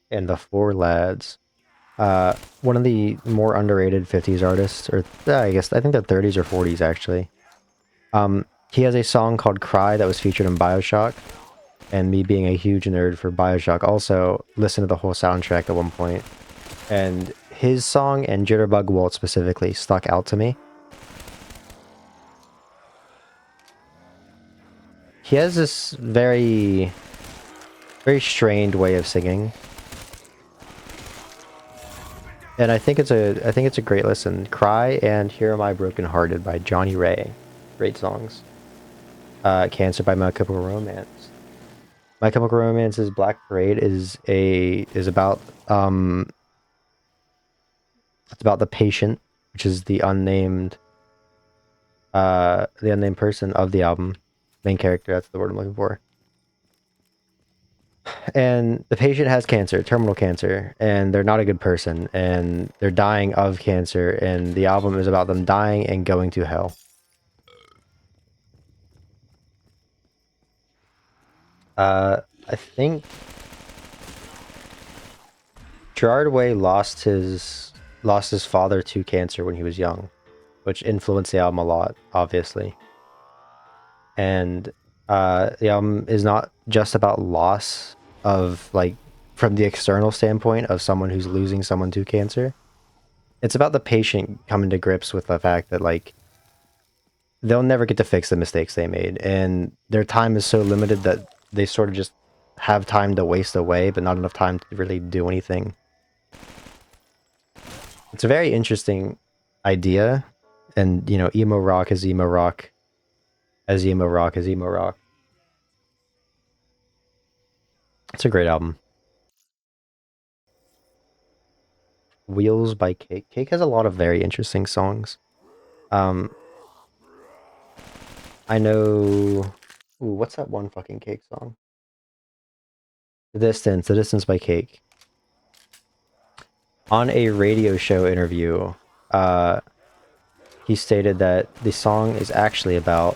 and the Four Lads. One of the more underrated 50s artists, or I think they're 30s or 40s, actually. He has a song called Cry that was featured in BioShock, and me being a huge nerd for BioShock also listened to the whole soundtrack at one point. And his song and Jitterbug Waltz specifically stuck out to me. He has this very strained way of singing. And I think it's a great listen. Cry and Here Am I Broken Hearted by Johnny Ray. Great songs. Cancer by My Chemical Romance. My Chemical Romance's Black Parade is about it's about the patient, which is the unnamed person of the album. Main character, that's the word I'm looking for. And the patient has cancer, terminal cancer, and they're not a good person, and they're dying of cancer, and the album is about them dying and going to hell. I think Gerard Way lost his father to cancer when he was young, which influenced the album a lot, obviously. And the album is not just about loss of, like, from the external standpoint of someone who's losing someone to cancer. It's about the patient coming to grips with the fact that, like, they'll never get to fix the mistakes they made, and their time is so limited that they sort of just have time to waste away, but not enough time to really do anything. It's a very interesting idea, and, you know, emo rock is emo rock, as emo rock is emo rock. It's a great album. Wheels by Cake. Cake has a lot of very interesting songs. Um, I know... Ooh, what's that one fucking Cake song? The Distance by Cake. On a radio show interview, he stated that the song is actually about...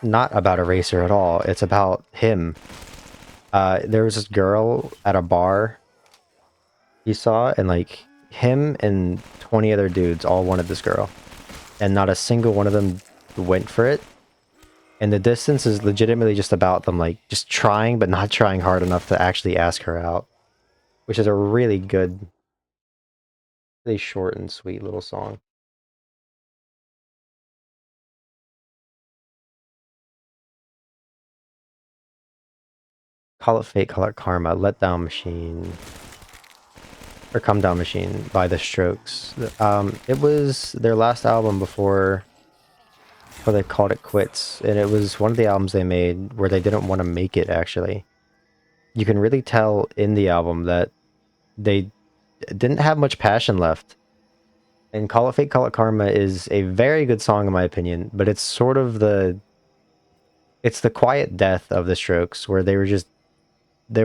not about a racer at all. It's about him. There was this girl at a bar he saw, and, like, him and 20 other dudes all wanted this girl. And not a single one of them went for it. And The Distance is legitimately just about them, like, just trying, but not trying hard enough to actually ask her out. Which is a really good, really short and sweet little song. Call It Fate, Call It Karma, Let Down Machine, or Come Down Machine by The Strokes. It was their last album before they called it quits, and it was one of the albums they made where they didn't want to make it, actually. You can really tell in the album that they didn't have much passion left. And Call It Fate, Call It Karma is a very good song in my opinion, but it's sort of it's the quiet death of the Strokes, where they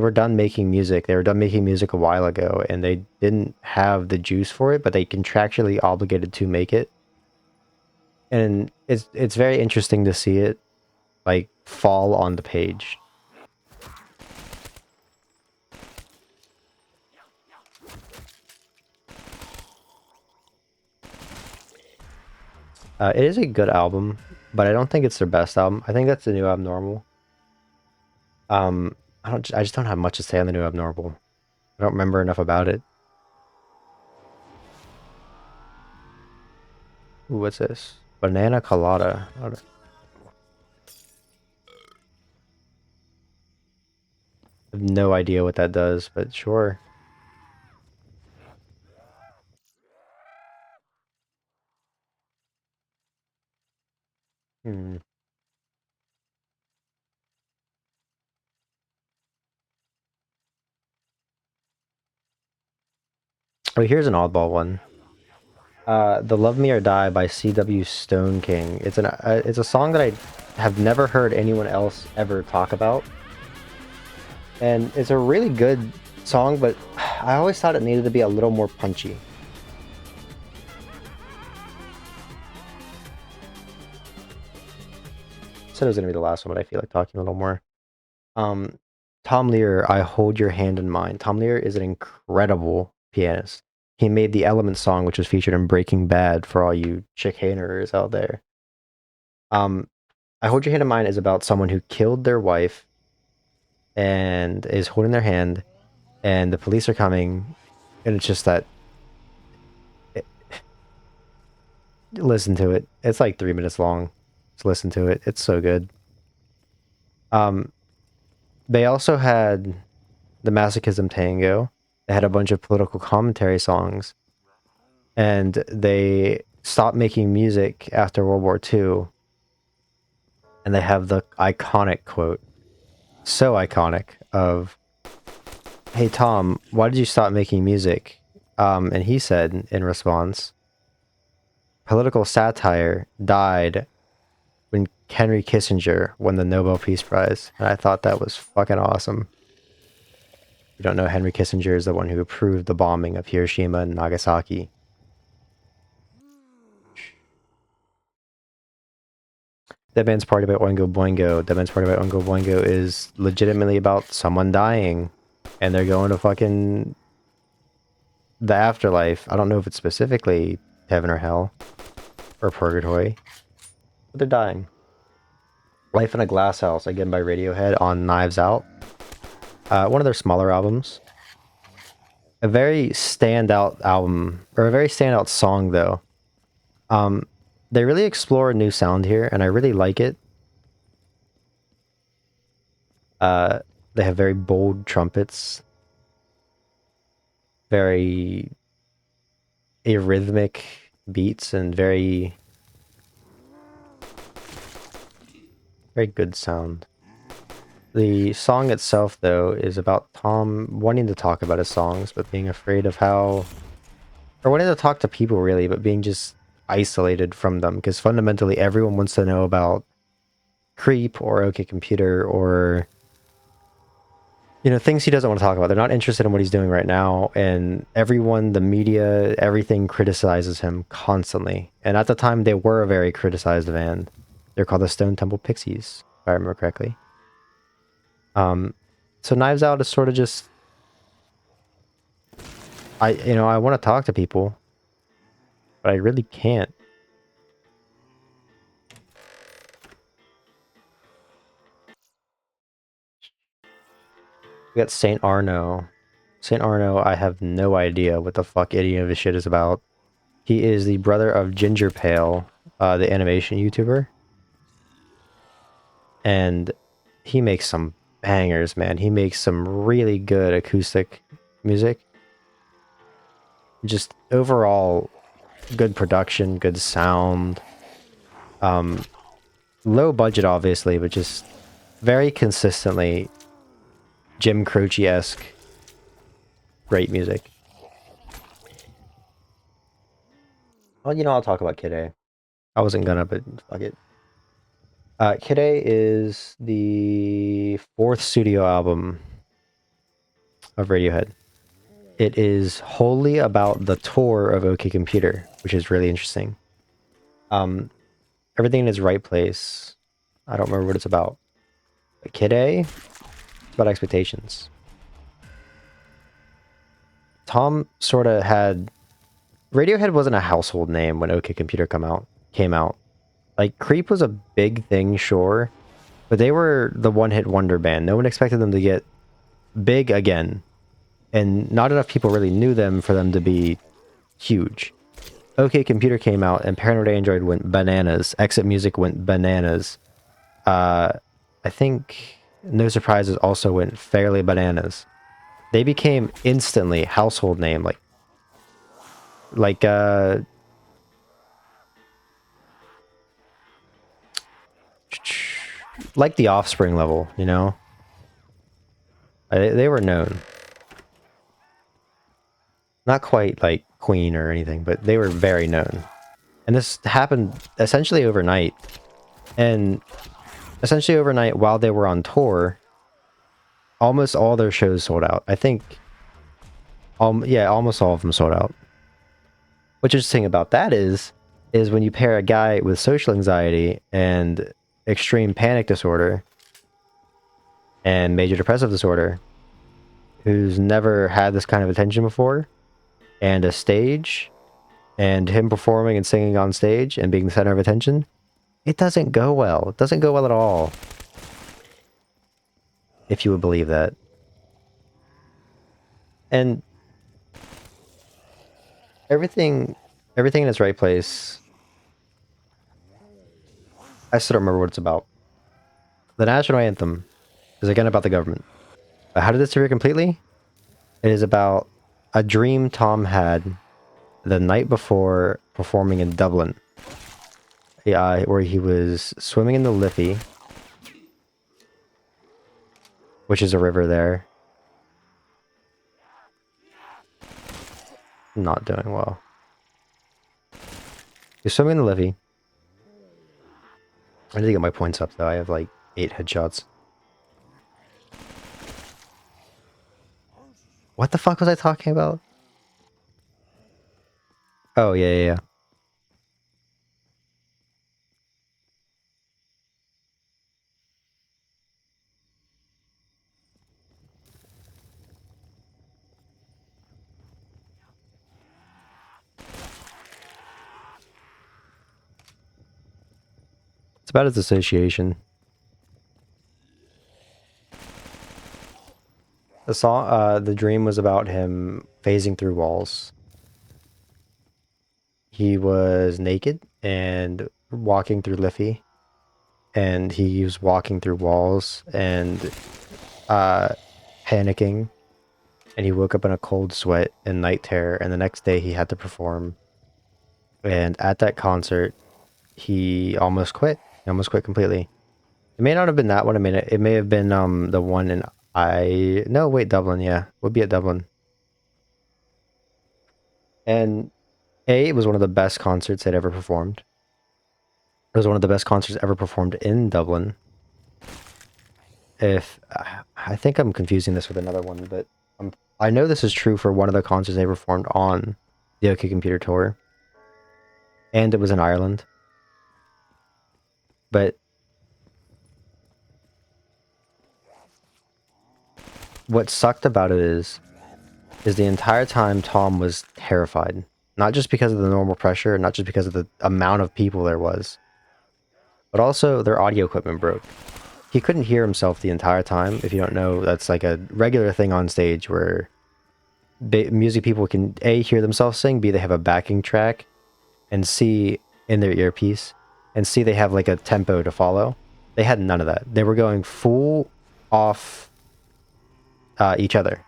were done making music. They were done making music a while ago, and they didn't have the juice for it, but they contractually obligated to make it. And it's very interesting to see it, like, fall on the page. It is a good album, but I don't think it's their best album. I think that's the new Abnormal. I just don't have much to say on the new Abnormal. I don't remember enough about it. Ooh, what's this? Banana Colada. I have no idea what that does, but sure. Hmm. Oh, here's an oddball one. The Love Me or Die by C.W. Stone King. It's a song that I have never heard anyone else ever talk about. And it's a really good song, but I always thought it needed to be a little more punchy. Said it was gonna be the last one, but I feel like talking a little more. Um, Tom Lear, I Hold Your Hand in Mine. Tom Lear is an incredible pianist. He made the Element song, which was featured in Breaking Bad for all you chicanerers out there. I Hold Your Hand in Mine is about someone who killed their wife and is holding their hand, and the police are coming, and it's just that listen to it. It's like 3 minutes long. Just listen to it. It's so good. Um, they also had the Masochism Tango. They had a bunch of political commentary songs, and they stopped making music after World War II. And they have the iconic quote, so iconic, of, "Hey Tom, why did you stop making music?" And he said in response, "Political satire died when Henry Kissinger won the Nobel Peace Prize." And I thought that was fucking awesome. If you don't know, Henry Kissinger is the one who approved the bombing of Hiroshima and Nagasaki. Dead Man's Party by Oingo Boingo. Dead Man's Party by Oingo Boingo is legitimately about someone dying, and they're going to fucking the afterlife. I don't know if it's specifically heaven or hell or purgatory, but they're dying. Life in a Glass House, again by Radiohead on Knives Out. One of their smaller albums. A very standout album, or a very standout song though. They really explore a new sound here, and I really like it. They have very bold trumpets, very arrhythmic beats, and very good sound. The song itself, though, is about Tom wanting to talk about his songs, but being afraid of how... or wanting to talk to people, really, but being just isolated from them, because fundamentally everyone wants to know about Creep or OK Computer or, you know, things he doesn't want to talk about. They're not interested in what he's doing right now, and everyone, the media, everything criticizes him constantly. And at the time, they were a very criticized band. They're called the Stone Temple Pixies, if I remember correctly. So Knives Out is sort of just... I want to talk to people, but I really can't. We got Saint Arno. Saint Arno, I have no idea what the fuck any of his shit is about. He is the brother of Ginger Pale, the animation YouTuber. And he makes some bangers, man. He makes some really good acoustic music. Just overall good production, good sound. Low budget, obviously, but just very consistently Jim Croce-esque great music. Well, I'll talk about Kid A. I wasn't gonna, but fuck it. Kid A is the fourth studio album of Radiohead. It is wholly about the tour of OK Computer, which is really interesting. Everything in its right place. I don't remember what it's about. But Kid A, it's about expectations. Tom sort of had... Radiohead wasn't a household name when OK Computer came out. Like, Creep was a big thing, sure, but they were the one-hit wonder band. No one expected them to get big again, and not enough people really knew them for them to be huge. OK Computer came out, and Paranoid Android went bananas. Exit Music went bananas. I think No Surprises also went fairly bananas. They became instantly household name, like like the Offspring level, you know? They were known. Not quite like Queen or anything, but they were very known. And this happened essentially overnight. And essentially overnight, while they were on tour, almost all their shows sold out. I think, yeah, almost all of them sold out. What's interesting about that is when you pair a guy with social anxiety and extreme panic disorder and major depressive disorder, who's never had this kind of attention before, and a stage, and him performing and singing on stage and being the center of attention, it doesn't go well. It doesn't go well at all. If you would believe that. And everything in its right place. I still don't remember what it's about. The national anthem is again about the government. But how did it disappear completely? It is about a dream Tom had the night before performing in Dublin. Yeah, where he was swimming in the Liffey, which is a river there. Not doing well. He's swimming in the Liffey. I need to get my points up though. I have like 8 headshots. What the fuck was I talking about? Oh, yeah, yeah, yeah. It's about his association. The dream was about him phasing through walls. He was naked and walking through Liffey, and he was walking through walls and uh, panicking, and he woke up in a cold sweat and night terror, and the next day he had to perform. And at that concert, he almost quit. He almost quit completely. It may not have been that one. I mean, it may have been the one in no, wait, Dublin. Yeah, would be at Dublin. And it was one of the best concerts I'd ever performed. It was one of the best concerts ever performed in Dublin. If I think I'm confusing this with another one, but I know this is true for one of the concerts they performed on the OK Computer Tour, and it was in Ireland. But what sucked about it is the entire time Tom was terrified, not just because of the normal pressure, not just because of the amount of people there was, but also their audio equipment broke. He couldn't hear himself the entire time. If you don't know, that's like a regular thing on stage where music people can A, hear themselves sing, B, they have a backing track, and C, in their earpiece, and C, they have like a tempo to follow. They had none of that. They were going full off each other.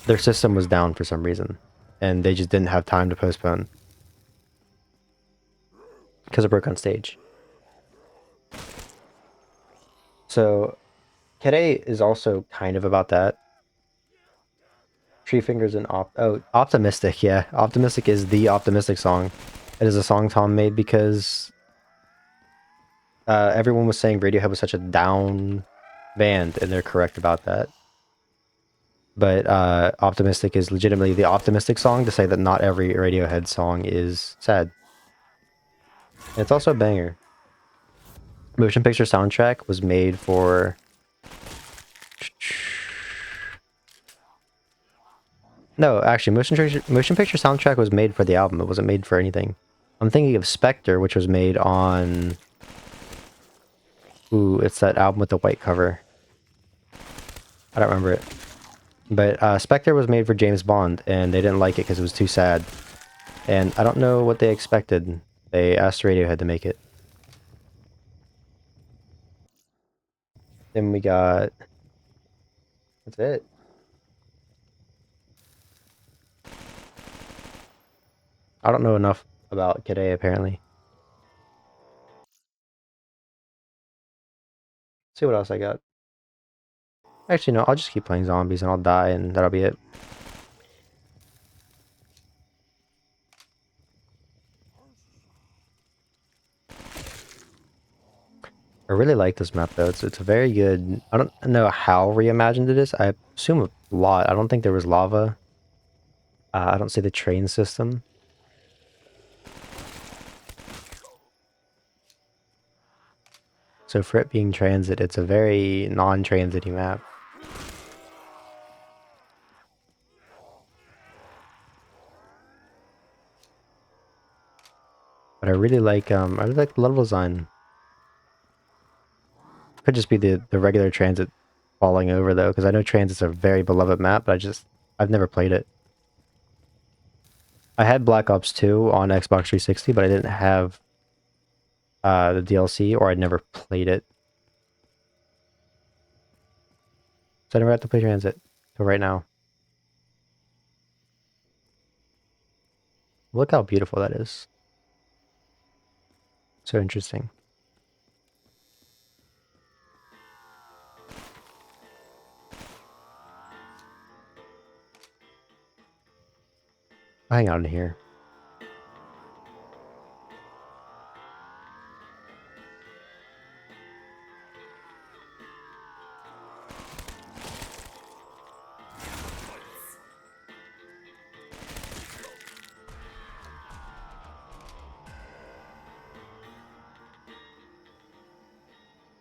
Their system was down for some reason, and they just didn't have time to postpone because it broke on stage. So, Kere is also kind of about that. Tree Fingers and Optimistic, yeah. Optimistic is the Optimistic song. It is a song Tom made because everyone was saying Radiohead was such a down band, and they're correct about that. But Optimistic is legitimately the optimistic song to say that not every Radiohead song is sad. And it's also a banger. Motion picture soundtrack was made for... No, actually, motion picture soundtrack was made for the album. It wasn't made for anything. I'm thinking of Spectre, which was made on... Ooh, it's that album with the white cover. I don't remember it. But Spectre was made for James Bond, and they didn't like it because it was too sad. And I don't know what they expected. They asked Radiohead to make it. Then we got... That's it. I don't know enough about Kide, apparently. Let's see what else I got. Actually, no, I'll just keep playing zombies and I'll die and that'll be it. I really like this map though. It's a very good... I don't know how reimagined it is. I assume a lot. I don't think there was lava. I don't see the train system. So for it being transit, it's a very non-transity map. But I really like the level design. Could just be the regular transit falling over though, because I know transit's a very beloved map, but I've never played it. I had Black Ops 2 on Xbox 360, but I didn't have the DLC, or I'd never played it. So I never got to play Transit till right now. Look how beautiful that is. So interesting. I'll hang out in here.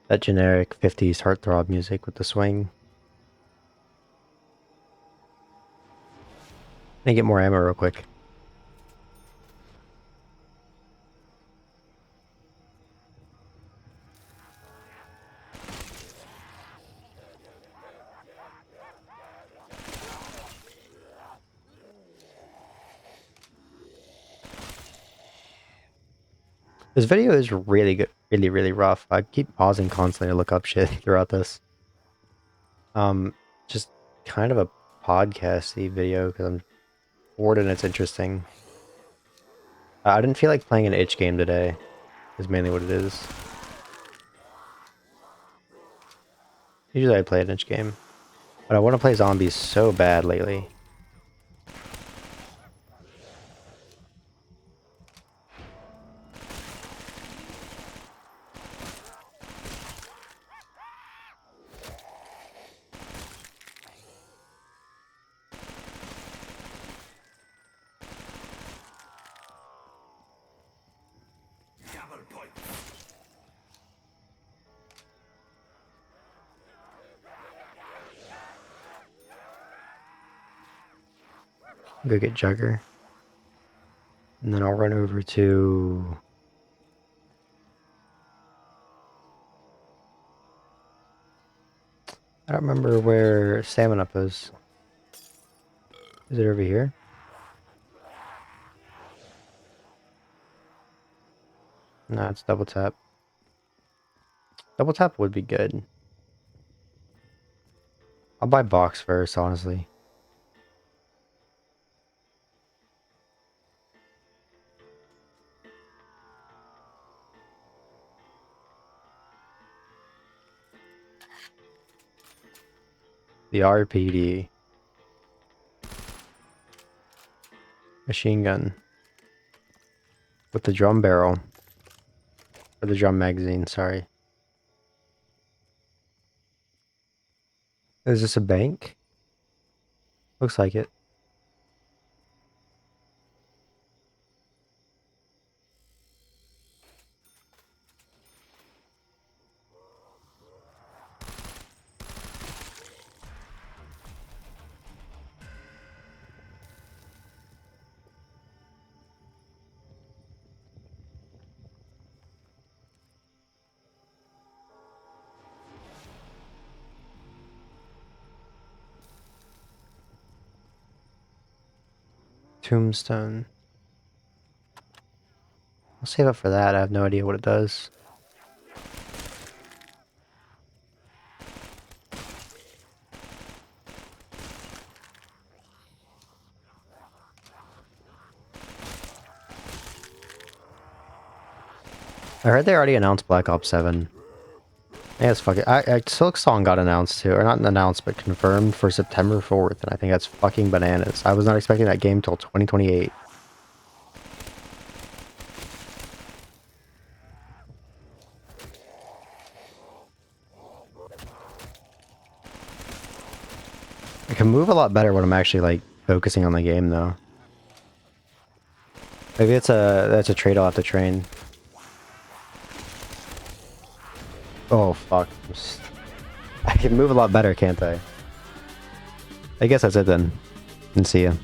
That generic 50s heartthrob music with the swing. Let me get more ammo real quick. This video is really good, really rough. I keep pausing constantly to look up shit throughout this. Just kind of a podcasty video because I'm bored and it's interesting. I didn't feel like playing an itch game today, is mainly what it is. Usually I play an itch game, but I want to play zombies so bad lately. Go get Jugger. And then I'll run over to... I don't remember where Stamina is. Is it over here? No, it's double tap. Double tap would be good. I'll buy box first, honestly. The RPD. Machine gun. With the drum barrel. Or the drum magazine, sorry. Is this a bank? Looks like it. Tombstone. I'll save up for that. I have no idea what it does. I heard they already announced Black Ops 7. Yeah, it's fucking... Silksong got announced too. Or not announced, but confirmed for September 4th. And I think that's fucking bananas. I was not expecting that game till 2028. I can move a lot better when I'm actually, like, focusing on the game, though. Maybe that's a trait I'll have to train. Oh, fuck. I can move a lot better, can't I? I guess that's it then. And see ya.